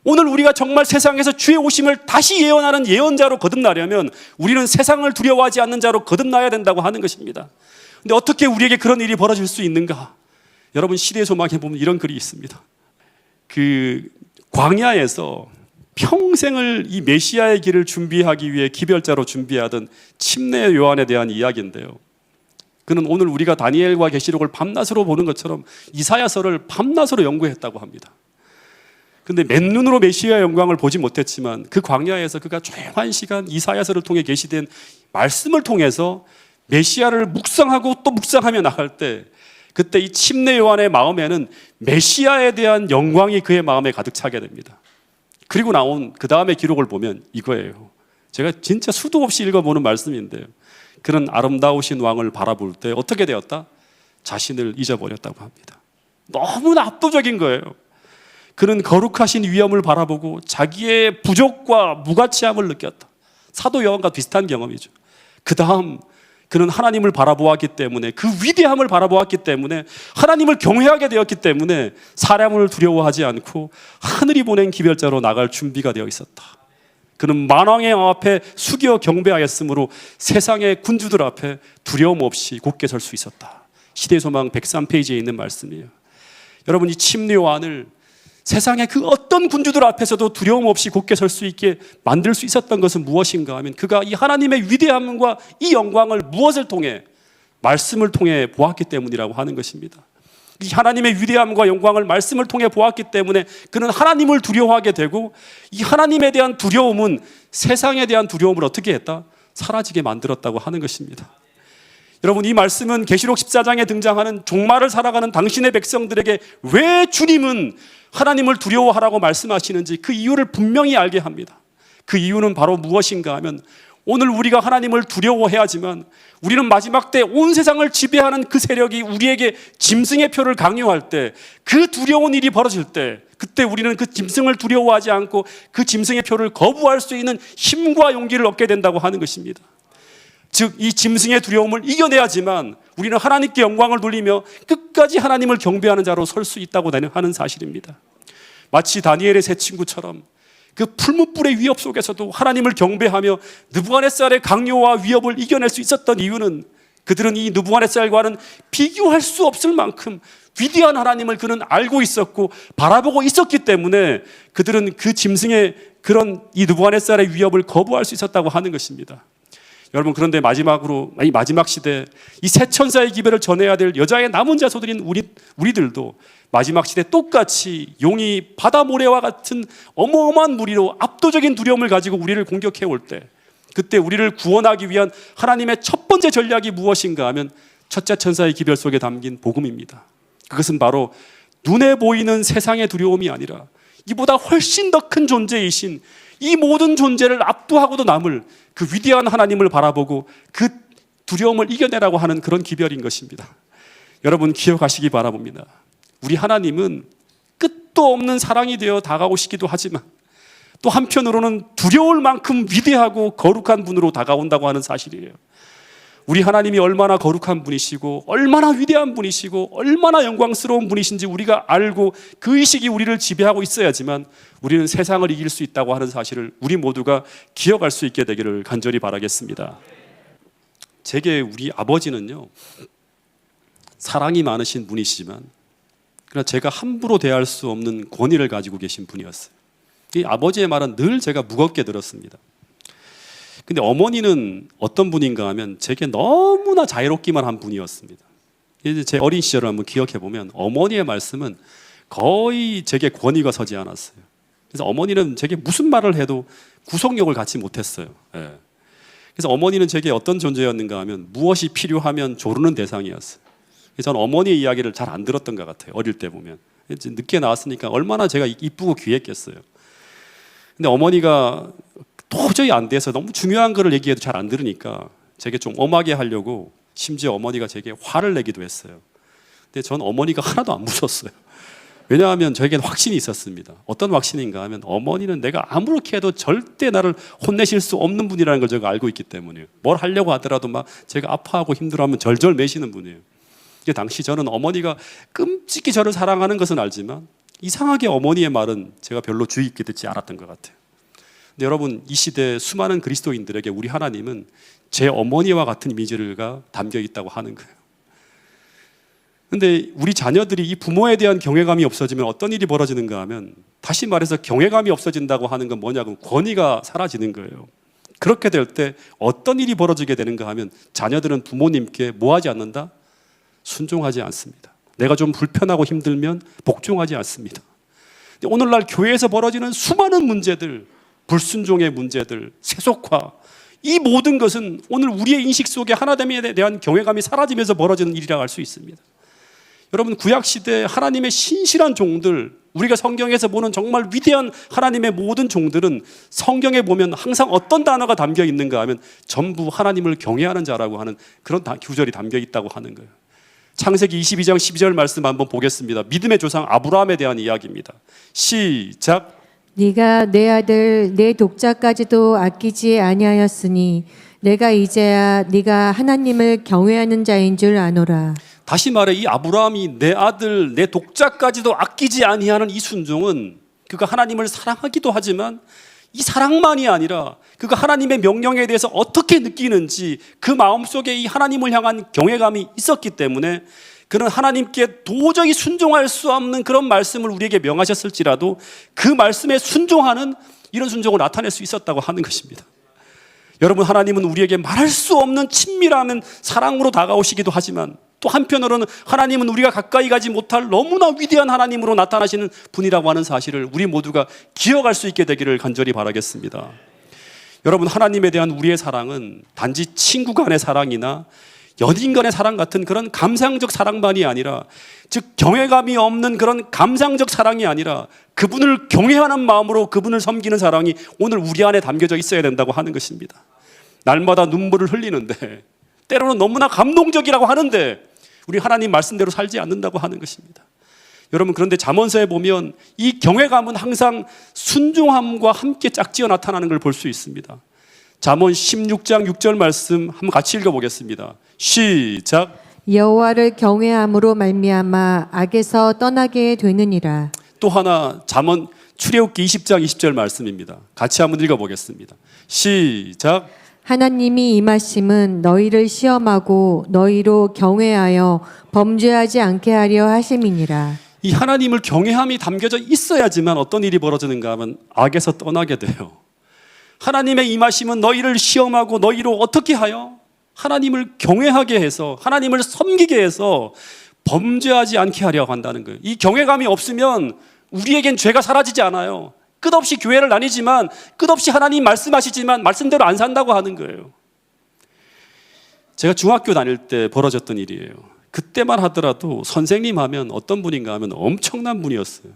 오늘 우리가 정말 세상에서 주의 오심을 다시 예언하는 예언자로 거듭나려면 우리는 세상을 두려워하지 않는 자로 거듭나야 된다고 하는 것입니다. 그런데 어떻게 우리에게 그런 일이 벌어질 수 있는가? 여러분, 시대의 소망에 보면 이런 글이 있습니다. 그 광야에서 평생을 이 메시아의 길을 준비하기 위해 기별자로 준비하던 침례 요한에 대한 이야기인데요. 그는 오늘 우리가 다니엘과 계시록을 밤낮으로 보는 것처럼 이사야서를 밤낮으로 연구했다고 합니다. 그런데 맨눈으로 메시아의 영광을 보지 못했지만 그 광야에서 그가 조용한 시간 이사야서를 통해 계시된 말씀을 통해서 메시아를 묵상하고 또 묵상하며 나갈 때 그때 이 침례 요한의 마음에는 메시아에 대한 영광이 그의 마음에 가득 차게 됩니다. 그리고 나온 그 다음에 기록을 보면 이거예요. 제가 진짜 수도 없이 읽어보는 말씀인데요. 그는 아름다우신 왕을 바라볼 때 어떻게 되었다? 자신을 잊어버렸다고 합니다. 너무나 압도적인 거예요. 그는 거룩하신 위엄을 바라보고 자기의 부족과 무가치함을 느꼈다. 사도 요한과 비슷한 경험이죠. 그 다음 그는 하나님을 바라보았기 때문에, 그 위대함을 바라보았기 때문에, 하나님을 경외하게 되었기 때문에 사람을 두려워하지 않고 하늘이 보낸 기별자로 나갈 준비가 되어 있었다. 그는 만왕의 앞에 숙여 경배하였으므로 세상의 군주들 앞에 두려움 없이 곧게 설 수 있었다. 시대소망 103페이지에 있는 말씀이에요. 여러분, 이 침례 요한을 세상의 그 어떤 군주들 앞에서도 두려움 없이 곧게 설 수 있게 만들 수 있었던 것은 무엇인가 하면, 그가 이 하나님의 위대함과 이 영광을 무엇을 통해? 말씀을 통해 보았기 때문이라고 하는 것입니다. 이 하나님의 위대함과 영광을 말씀을 통해 보았기 때문에 그는 하나님을 두려워하게 되고, 이 하나님에 대한 두려움은 세상에 대한 두려움을 어떻게 했다? 사라지게 만들었다고 하는 것입니다. 여러분, 이 말씀은 계시록 14장에 등장하는 종말을 살아가는 당신의 백성들에게 왜 주님은 하나님을 두려워하라고 말씀하시는지 그 이유를 분명히 알게 합니다. 그 이유는 바로 무엇인가 하면, 오늘 우리가 하나님을 두려워해야지만 우리는 마지막 때 온 세상을 지배하는 그 세력이 우리에게 짐승의 표를 강요할 때, 그 두려운 일이 벌어질 때, 그때 우리는 그 짐승을 두려워하지 않고 그 짐승의 표를 거부할 수 있는 힘과 용기를 얻게 된다고 하는 것입니다. 즉, 이 짐승의 두려움을 이겨내야지만 우리는 하나님께 영광을 돌리며 끝까지 하나님을 경배하는 자로 설 수 있다고 하는 사실입니다. 마치 다니엘의 세 친구처럼 그 풀무불의 위협 속에서도 하나님을 경배하며 느부갓네살의 강요와 위협을 이겨낼 수 있었던 이유는, 그들은 이 느부갓네살과는 비교할 수 없을 만큼 위대한 하나님을 그는 알고 있었고 바라보고 있었기 때문에 그들은 그 짐승의 그런 이 느부갓네살의 위협을 거부할 수 있었다고 하는 것입니다. 여러분, 그런데 마지막으로, 이 마지막 시대 이 새 천사의 기별을 전해야 될 여자의 남은 자손들인 우리들도 마지막 시대 똑같이 용이 바다 모래와 같은 어마어마한 무리로 압도적인 두려움을 가지고 우리를 공격해 올 때, 그때 우리를 구원하기 위한 하나님의 첫 번째 전략이 무엇인가 하면 첫째 천사의 기별 속에 담긴 복음입니다. 그것은 바로 눈에 보이는 세상의 두려움이 아니라 이보다 훨씬 더 큰 존재이신, 이 모든 존재를 압도하고도 남을 그 위대한 하나님을 바라보고 그 두려움을 이겨내라고 하는 그런 기별인 것입니다. 여러분, 기억하시기 바랍니다. 우리 하나님은 끝도 없는 사랑이 되어 다가오시기도 하지만 또 한편으로는 두려울 만큼 위대하고 거룩한 분으로 다가온다고 하는 사실이에요. 우리 하나님이 얼마나 거룩한 분이시고 얼마나 위대한 분이시고 얼마나 영광스러운 분이신지 우리가 알고 그 의식이 우리를 지배하고 있어야지만 우리는 세상을 이길 수 있다고 하는 사실을 우리 모두가 기억할 수 있게 되기를 간절히 바라겠습니다. 제게 우리 아버지는요, 사랑이 많으신 분이시지만 그러나 제가 함부로 대할 수 없는 권위를 가지고 계신 분이었어요. 이 아버지의 말은 늘 제가 무겁게 들었습니다. 근데 어머니는 어떤 분인가 하면 제게 너무나 자유롭기만 한 분이었습니다. 이제 제 어린 시절을 한번 기억해 보면 어머니의 말씀은 거의 제게 권위가 서지 않았어요. 그래서 어머니는 제게 무슨 말을 해도 구속력을 갖지 못했어요. 예. 그래서 어머니는 제게 어떤 존재였는가 하면 무엇이 필요하면 조르는 대상이었어요. 그래서 저는 어머니의 이야기를 잘 안 들었던 것 같아요. 어릴 때 보면. 이제 늦게 나왔으니까 얼마나 제가 이쁘고 귀했겠어요. 근데 어머니가 도저히 안 돼서 너무 중요한 거를 얘기해도 잘 안 들으니까 제게 좀 엄하게 하려고 심지어 어머니가 제게 화를 내기도 했어요. 근데 전 어머니가 하나도 안 무서웠어요. 왜냐하면 저에게는 확신이 있었습니다. 어떤 확신인가 하면 어머니는 내가 아무렇게 해도 절대 나를 혼내실 수 없는 분이라는 걸 제가 알고 있기 때문이에요. 뭘 하려고 하더라도 막 제가 아파하고 힘들어하면 절절 매시는 분이에요. 당시 저는 어머니가 끔찍히 저를 사랑하는 것은 알지만 이상하게 어머니의 말은 제가 별로 주의 깊게 듣지 않았던 것 같아요. 근데 여러분, 이 시대 수많은 그리스도인들에게 우리 하나님은 제 어머니와 같은 이미지가 담겨 있다고 하는 거예요. 근데 우리 자녀들이 이 부모에 대한 경외감이 없어지면 어떤 일이 벌어지는가 하면, 다시 말해서 경외감이 없어진다고 하는 건 뭐냐고, 권위가 사라지는 거예요. 그렇게 될 때 어떤 일이 벌어지게 되는가 하면 자녀들은 부모님께 뭐 하지 않는다? 순종하지 않습니다. 내가 좀 불편하고 힘들면 복종하지 않습니다. 근데 오늘날 교회에서 벌어지는 수많은 문제들, 불순종의 문제들, 세속화, 이 모든 것은 오늘 우리의 인식 속에 하나님에 대한 경외감이 사라지면서 벌어지는 일이라고 할 수 있습니다. 여러분, 구약시대 하나님의 신실한 종들, 우리가 성경에서 보는 정말 위대한 하나님의 모든 종들은 성경에 보면 항상 어떤 단어가 담겨 있는가 하면 전부 하나님을 경외하는 자라고 하는 그런 구절이 담겨 있다고 하는 거예요. 창세기 22장 12절 말씀 한번 보겠습니다. 믿음의 조상 아브라함에 대한 이야기입니다. 시작. 네가 내 아들 내 독자까지도 아끼지 아니하였으니 내가 이제야 네가 하나님을 경외하는 자인 줄 아노라. 다시 말해 이 아브라함이 내 아들 내 독자까지도 아끼지 아니하는 이 순종은 그가 하나님을 사랑하기도 하지만 이 사랑만이 아니라 그가 하나님의 명령에 대해서 어떻게 느끼는지 그 마음속에 이 하나님을 향한 경외감이 있었기 때문에 그는 하나님께 도저히 순종할 수 없는 그런 말씀을 우리에게 명하셨을지라도 그 말씀에 순종하는 이런 순종을 나타낼 수 있었다고 하는 것입니다. 여러분, 하나님은 우리에게 말할 수 없는 친밀한 사랑으로 다가오시기도 하지만 또 한편으로는 하나님은 우리가 가까이 가지 못할 너무나 위대한 하나님으로 나타나시는 분이라고 하는 사실을 우리 모두가 기억할 수 있게 되기를 간절히 바라겠습니다. 여러분, 하나님에 대한 우리의 사랑은 단지 친구 간의 사랑이나 연인 간의 사랑 같은 그런 감상적 사랑만이 아니라, 즉 경외감이 없는 그런 감상적 사랑이 아니라 그분을 경외하는 마음으로 그분을 섬기는 사랑이 오늘 우리 안에 담겨져 있어야 된다고 하는 것입니다. 날마다 눈물을 흘리는데 때로는 너무나 감동적이라고 하는데 우리 하나님 말씀대로 살지 않는다고 하는 것입니다. 여러분, 그런데 잠언서에 보면 이 경외감은 항상 순종함과 함께 짝지어 나타나는 걸 볼 수 있습니다. 잠언 16장 6절 말씀 한번 같이 읽어보겠습니다. 시작. 여호와를 경외함으로 말미암아 악에서 떠나게 되느니라. 또 하나 잠언 출애굽기 20장 20절 말씀입니다. 같이 한번 읽어보겠습니다. 시작. 하나님이 임하심은 너희를 시험하고 너희로 경외하여 범죄하지 않게 하려 하심이니라. 이 하나님을 경외함이 담겨져 있어야지만 어떤 일이 벌어지는가 하면 악에서 떠나게 돼요. 하나님의 임하심은 너희를 시험하고 너희로 어떻게 하여 하나님을 경외하게 해서 하나님을 섬기게 해서 범죄하지 않게 하려고 한다는 거예요. 이 경외감이 없으면 우리에겐 죄가 사라지지 않아요. 끝없이 교회를 다니지만 끝없이 하나님 말씀하시지만 말씀대로 안 산다고 하는 거예요. 제가 중학교 다닐 때 벌어졌던 일이에요. 그때만 하더라도 선생님 하면 어떤 분인가 하면 엄청난 분이었어요.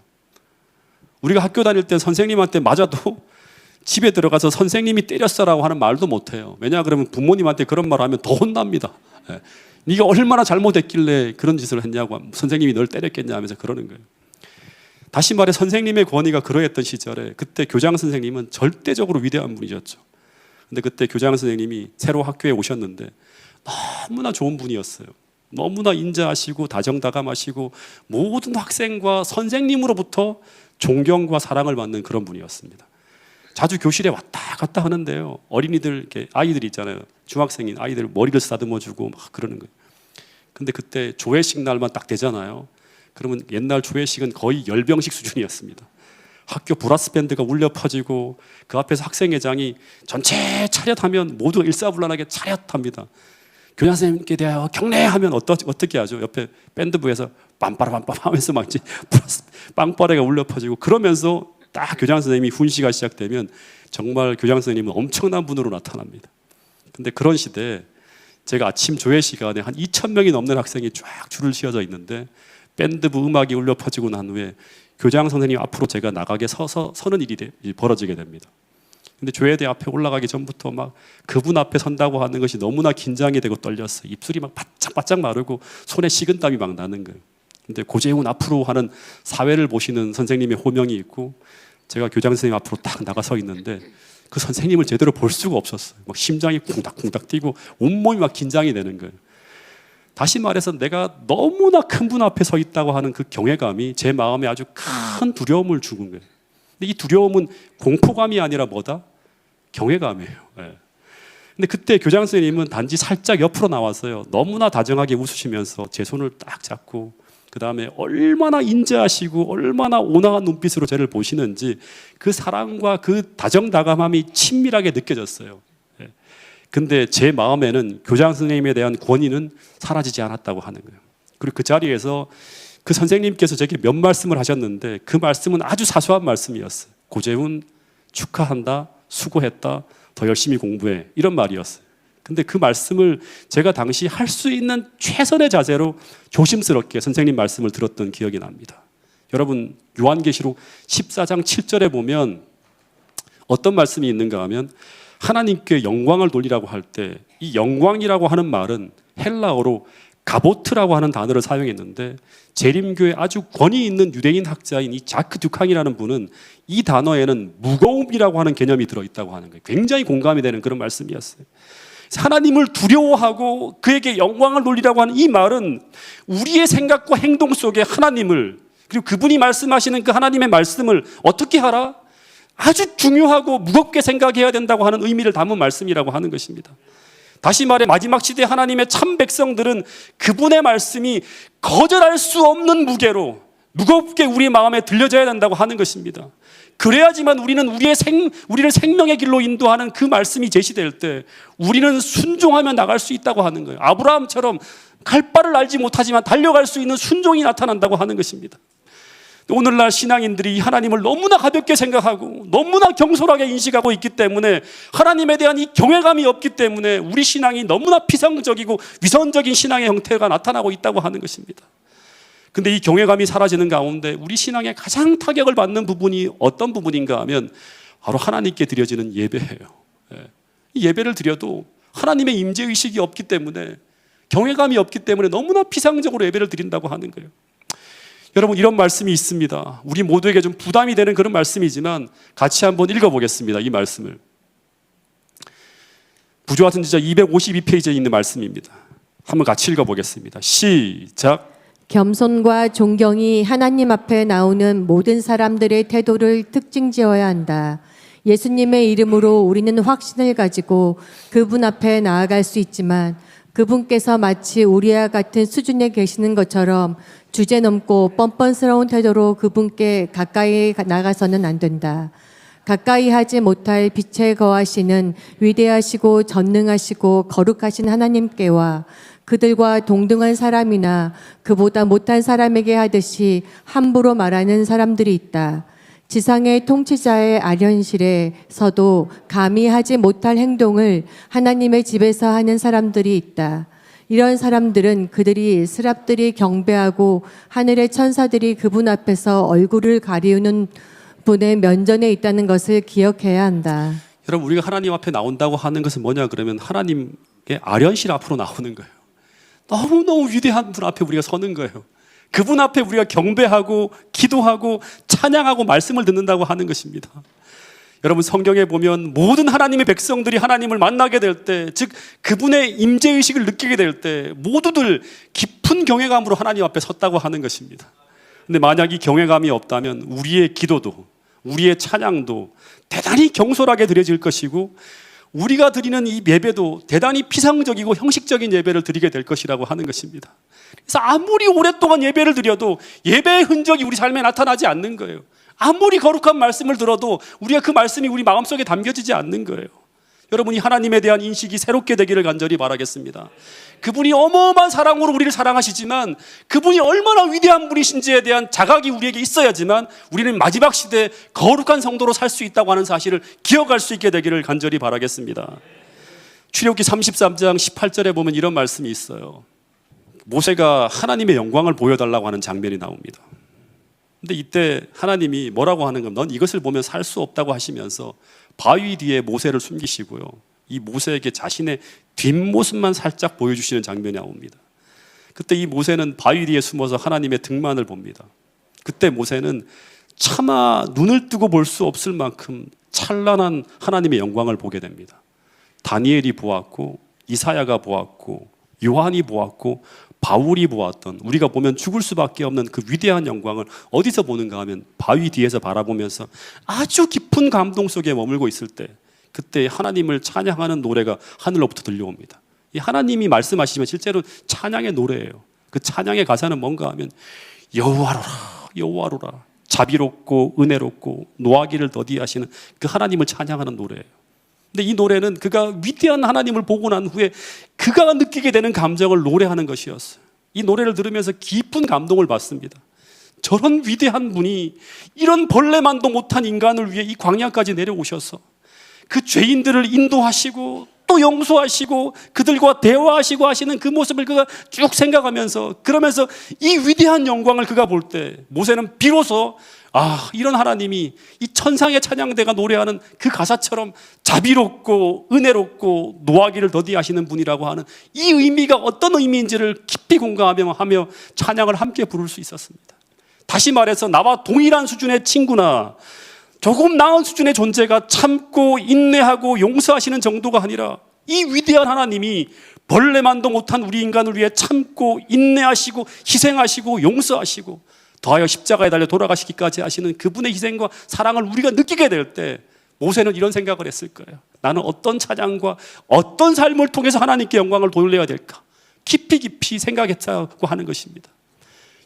우리가 학교 다닐 때 선생님한테 맞아도 집에 들어가서 선생님이 때렸어라고 하는 말도 못해요. 왜냐 그러면 부모님한테 그런 말 하면 더 혼납니다. 네가 얼마나 잘못했길래 그런 짓을 했냐고, 선생님이 널 때렸겠냐 하면서 그러는 거예요. 다시 말해 선생님의 권위가 그러했던 시절에 그때 교장 선생님은 절대적으로 위대한 분이셨죠. 근데 그때 교장 선생님이 새로 학교에 오셨는데 너무나 좋은 분이었어요. 너무나 인자하시고 다정다감하시고 모든 학생과 선생님으로부터 존경과 사랑을 받는 그런 분이었습니다. 자주 교실에 왔다 갔다 하는데요, 어린이들 이렇게 아이들 있잖아요, 중학생인 아이들 머리를 쓰다듬어주고 막 그러는 거예요. 근데 그때 조회식 날만 딱 되잖아요. 그러면 옛날 조회식은 거의 열병식 수준이었습니다. 학교 브라스 밴드가 울려 퍼지고 그 앞에서 학생회장이 전체 차렷하면 모두 일사불란하게 차렷합니다. 교장 선생님께 대하여 경례하면 어떻게 하죠? 옆에 밴드부에서 빰빠라빰빰 하면서 막 이제 빵빠레가 울려 퍼지고, 그러면서 딱 교장 선생님이 훈시가 시작되면 정말 교장 선생님은 엄청난 분으로 나타납니다. 근데 그런 시대에 제가 아침 조회 시간에 한 2,000명이 넘는 학생이 쫙 줄을 지어져 있는데 밴드부 음악이 울려 퍼지고 난 후에 교장 선생님 앞으로 제가 나가게 서는 일이 벌어지게 됩니다. 근데 조회대 앞에 올라가기 전부터 막 그분 앞에 선다고 하는 것이 너무나 긴장이 되고 떨렸어요. 입술이 막 바짝바짝 마르고 손에 식은땀이 막 나는 거예요. 근데 고재훈 앞으로 하는 사회를 보시는 선생님의 호명이 있고 제가 교장 선생님 앞으로 딱 나가서 있는데 그 선생님을 제대로 볼 수가 없었어요. 막 심장이 쿵닥쿵닥 뛰고 온몸이 막 긴장이 되는 거예요. 다시 말해서 내가 너무나 큰 분 앞에 서 있다고 하는 그 경외감이 제 마음에 아주 큰 두려움을 주는 거예요. 근데 이 두려움은 공포감이 아니라 뭐다? 경외감이에요. 네. 근데 그때 교장 선생님은 단지 살짝 옆으로 나와서요, 너무나 다정하게 웃으시면서 제 손을 딱 잡고 그 다음에 얼마나 인자하시고 얼마나 온화한 눈빛으로 저를 보시는지 그 사랑과 그 다정다감함이 친밀하게 느껴졌어요. 근데 제 마음에는 교장 선생님에 대한 권위는 사라지지 않았다고 하는 거예요. 그리고 그 자리에서 그 선생님께서 제게 몇 말씀을 하셨는데 그 말씀은 아주 사소한 말씀이었어요. 고재훈 축하한다, 수고했다, 더 열심히 공부해, 이런 말이었어요. 근데 그 말씀을 제가 당시 할 수 있는 최선의 자세로 조심스럽게 선생님 말씀을 들었던 기억이 납니다. 여러분 요한계시록 14장 7절에 보면 어떤 말씀이 있는가 하면 하나님께 영광을 돌리라고 할 때 이 영광이라고 하는 말은 헬라어로 가보트라고 하는 단어를 사용했는데 재림교의 아주 권위 있는 유대인 학자인 이 자크 듀캉이라는 분은 이 단어에는 무거움이라고 하는 개념이 들어있다고 하는 거예요. 굉장히 공감이 되는 그런 말씀이었어요. 하나님을 두려워하고 그에게 영광을 돌리라고 하는 이 말은 우리의 생각과 행동 속에 하나님을, 그리고 그분이 말씀하시는 그 하나님의 말씀을 어떻게 하라? 아주 중요하고 무겁게 생각해야 된다고 하는 의미를 담은 말씀이라고 하는 것입니다. 다시 말해 마지막 시대 하나님의 참 백성들은 그분의 말씀이 거절할 수 없는 무게로 무겁게 우리 마음에 들려져야 된다고 하는 것입니다. 그래야지만 우리는 우리를 생명의 길로 인도하는 그 말씀이 제시될 때 우리는 순종하며 나갈 수 있다고 하는 거예요. 아브라함처럼 갈 바를 알지 못하지만 달려갈 수 있는 순종이 나타난다고 하는 것입니다. 오늘날 신앙인들이 하나님을 너무나 가볍게 생각하고 너무나 경솔하게 인식하고 있기 때문에 하나님에 대한 이 경외감이 없기 때문에 우리 신앙이 너무나 피상적이고 위선적인 신앙의 형태가 나타나고 있다고 하는 것입니다. 근데 이 경외감이 사라지는 가운데 우리 신앙에 가장 타격을 받는 부분이 어떤 부분인가 하면 바로 하나님께 드려지는 예배예요. 이 예배를 드려도 하나님의 임재의식이 없기 때문에, 경외감이 없기 때문에 너무나 피상적으로 예배를 드린다고 하는 거예요. 여러분, 이런 말씀이 있습니다. 우리 모두에게 좀 부담이 되는 그런 말씀이지만 같이 한번 읽어보겠습니다. 이 말씀을. 부조화 선지자 252페이지에 있는 말씀입니다. 한번 같이 읽어보겠습니다. 시작. 겸손과 존경이 하나님 앞에 나오는 모든 사람들의 태도를 특징지어야 한다. 예수님의 이름으로 우리는 확신을 가지고 그분 앞에 나아갈 수 있지만 그분께서 마치 우리와 같은 수준에 계시는 것처럼 주제넘고 뻔뻔스러운 태도로 그분께 가까이 나가서는 안 된다. 가까이 하지 못할 빛에 거하시는 위대하시고 전능하시고 거룩하신 하나님께와 그들과 동등한 사람이나 그보다 못한 사람에게 하듯이 함부로 말하는 사람들이 있다. 지상의 통치자의 아련실에서도 감히 하지 못할 행동을 하나님의 집에서 하는 사람들이 있다. 이런 사람들은 그들이 스랍들이 경배하고 하늘의 천사들이 그분 앞에서 얼굴을 가리우는 분의 면전에 있다는 것을 기억해야 한다. 여러분, 우리가 하나님 앞에 나온다고 하는 것은 뭐냐 그러면 하나님의 아련실 앞으로 나오는 거예요. 너무너무 위대한 분 앞에 우리가 서는 거예요. 그분 앞에 우리가 경배하고 기도하고 찬양하고 말씀을 듣는다고 하는 것입니다. 여러분, 성경에 보면 모든 하나님의 백성들이 하나님을 만나게 될 때, 즉 그분의 임재의식을 느끼게 될 때 모두들 깊은 경외감으로 하나님 앞에 섰다고 하는 것입니다. 근데 만약 이 경외감이 없다면 우리의 기도도 우리의 찬양도 대단히 경솔하게 드려질 것이고 우리가 드리는 이 예배도 대단히 피상적이고 형식적인 예배를 드리게 될 것이라고 하는 것입니다. 그래서 아무리 오랫동안 예배를 드려도 예배의 흔적이 우리 삶에 나타나지 않는 거예요. 아무리 거룩한 말씀을 들어도 우리가 그 말씀이 우리 마음속에 담겨지지 않는 거예요. 여러분이 하나님에 대한 인식이 새롭게 되기를 간절히 바라겠습니다. 그분이 어마어마한 사랑으로 우리를 사랑하시지만 그분이 얼마나 위대한 분이신지에 대한 자각이 우리에게 있어야지만 우리는 마지막 시대에 거룩한 성도로 살 수 있다고 하는 사실을 기억할 수 있게 되기를 간절히 바라겠습니다. 출애굽기 33장 18절에 보면 이런 말씀이 있어요. 모세가 하나님의 영광을 보여달라고 하는 장면이 나옵니다. 근데 이때 하나님이 뭐라고 하는 건 넌 이것을 보면 살 수 없다고 하시면서 바위 뒤에 모세를 숨기시고요, 이 모세에게 자신의 뒷모습만 살짝 보여주시는 장면이 나옵니다. 그때 이 모세는 바위 뒤에 숨어서 하나님의 등만을 봅니다. 그때 모세는 차마 눈을 뜨고 볼 수 없을 만큼 찬란한 하나님의 영광을 보게 됩니다. 다니엘이 보았고 이사야가 보았고 요한이 보았고 바울이 보았던, 우리가 보면 죽을 수밖에 없는 그 위대한 영광을 어디서 보는가 하면 바위 뒤에서 바라보면서 아주 깊은 감동 속에 머물고 있을 때 그때 하나님을 찬양하는 노래가 하늘로부터 들려옵니다. 이 하나님이 말씀하시면 실제로 찬양의 노래예요. 그 찬양의 가사는 뭔가 하면 여호와로라 여호와로라 자비롭고 은혜롭고 노하기를 더디하시는 그 하나님을 찬양하는 노래예요. 근데 이 노래는 그가 위대한 하나님을 보고 난 후에 그가 느끼게 되는 감정을 노래하는 것이었어요. 이 노래를 들으면서 깊은 감동을 받습니다. 저런 위대한 분이 이런 벌레만도 못한 인간을 위해 이 광야까지 내려오셔서 그 죄인들을 인도하시고 또 용서하시고 그들과 대화하시고 하시는 그 모습을 그가 쭉 생각하면서, 그러면서 이 위대한 영광을 그가 볼 때 모세는 비로소 이런 하나님이 이 천상의 찬양대가 노래하는 그 가사처럼 자비롭고 은혜롭고 노하기를 더디하시는 분이라고 하는 이 의미가 어떤 의미인지를 깊이 공감하며 찬양을 함께 부를 수 있었습니다. 다시 말해서 나와 동일한 수준의 친구나 조금 나은 수준의 존재가 참고 인내하고 용서하시는 정도가 아니라 이 위대한 하나님이 벌레만도 못한 우리 인간을 위해 참고 인내하시고 희생하시고 용서하시고 더하여 십자가에 달려 돌아가시기까지 하시는 그분의 희생과 사랑을 우리가 느끼게 될 때 모세는 이런 생각을 했을 거예요. 나는 어떤 찬양과 어떤 삶을 통해서 하나님께 영광을 돌려야 될까? 깊이 생각했다고 하는 것입니다.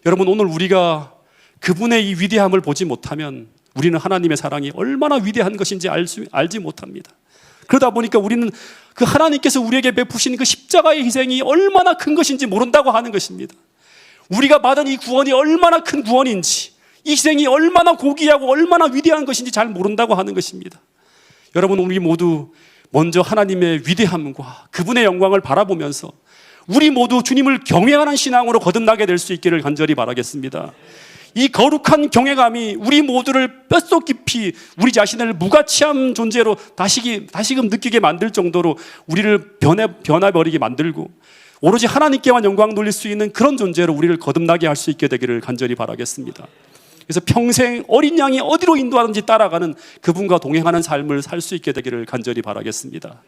여러분, 오늘 우리가 그분의 이 위대함을 보지 못하면 우리는 하나님의 사랑이 얼마나 위대한 것인지 알지 못합니다. 그러다 보니까 우리는 그 하나님께서 우리에게 베푸신 그 십자가의 희생이 얼마나 큰 것인지 모른다고 하는 것입니다. 우리가 받은 이 구원이 얼마나 큰 구원인지, 이 희생이 얼마나 고귀하고 얼마나 위대한 것인지 잘 모른다고 하는 것입니다. 여러분, 우리 모두 먼저 하나님의 위대함과 그분의 영광을 바라보면서 우리 모두 주님을 경외하는 신앙으로 거듭나게 될 수 있기를 간절히 바라겠습니다. 이 거룩한 경외감이 우리 모두를 뼛속 깊이 우리 자신을 무가치한 존재로 다시금 느끼게 만들 정도로 우리를 변화버리게 만들고 오로지 하나님께만 영광 돌릴 수 있는 그런 존재로 우리를 거듭나게 할 수 있게 되기를 간절히 바라겠습니다. 그래서 평생 어린 양이 어디로 인도하든지 따라가는 그분과 동행하는 삶을 살 수 있게 되기를 간절히 바라겠습니다.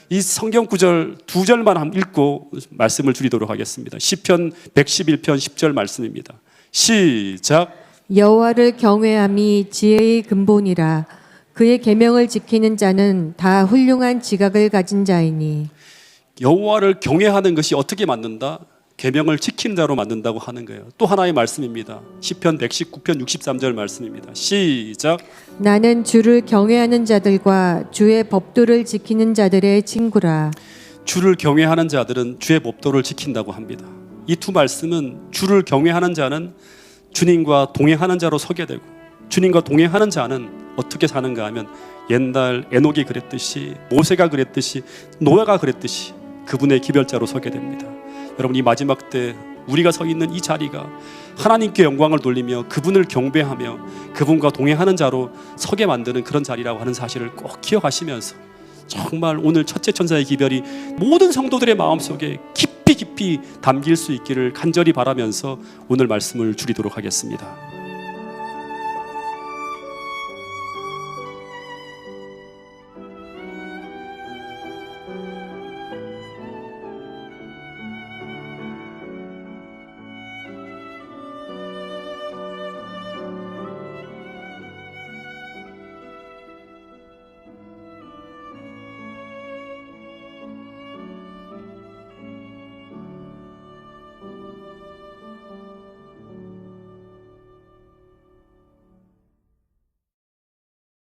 이 성경 구절 2절만 읽고 말씀을 드리도록 하겠습니다. 시편 111편 10절 말씀입니다. 시작. 여호와를 경외함이 지혜의 근본이라. 그의 계명을 지키는 자는 다 훌륭한 지각을 가진 자이니. 여호와를 경외하는 것이 어떻게 만든다? 계명을 지키는 자로 만든다고 하는 거예요. 또 하나의 말씀입니다. 시편 119편 63절 말씀입니다. 시작. 나는 주를 경외하는 자들과 주의 법도를 지키는 자들의 친구라. 주를 경외하는 자들은 주의 법도를 지킨다고 합니다. 이 두 말씀은 주를 경외하는 자는 주님과 동행하는 자로 서게 되고, 주님과 동행하는 자는 어떻게 사는가 하면 옛날 에녹이 그랬듯이, 모세가 그랬듯이, 노아가 그랬듯이 그분의 기별자로 서게 됩니다. 여러분, 이 마지막 때 우리가 서 있는 이 자리가 하나님께 영광을 돌리며 그분을 경배하며 그분과 동행하는 자로 서게 만드는 그런 자리라고 하는 사실을 꼭 기억하시면서 정말 오늘 첫째 천사의 기별이 모든 성도들의 마음속에 깊이 담길 수 있기를 간절히 바라면서 오늘 말씀을 줄이도록 하겠습니다.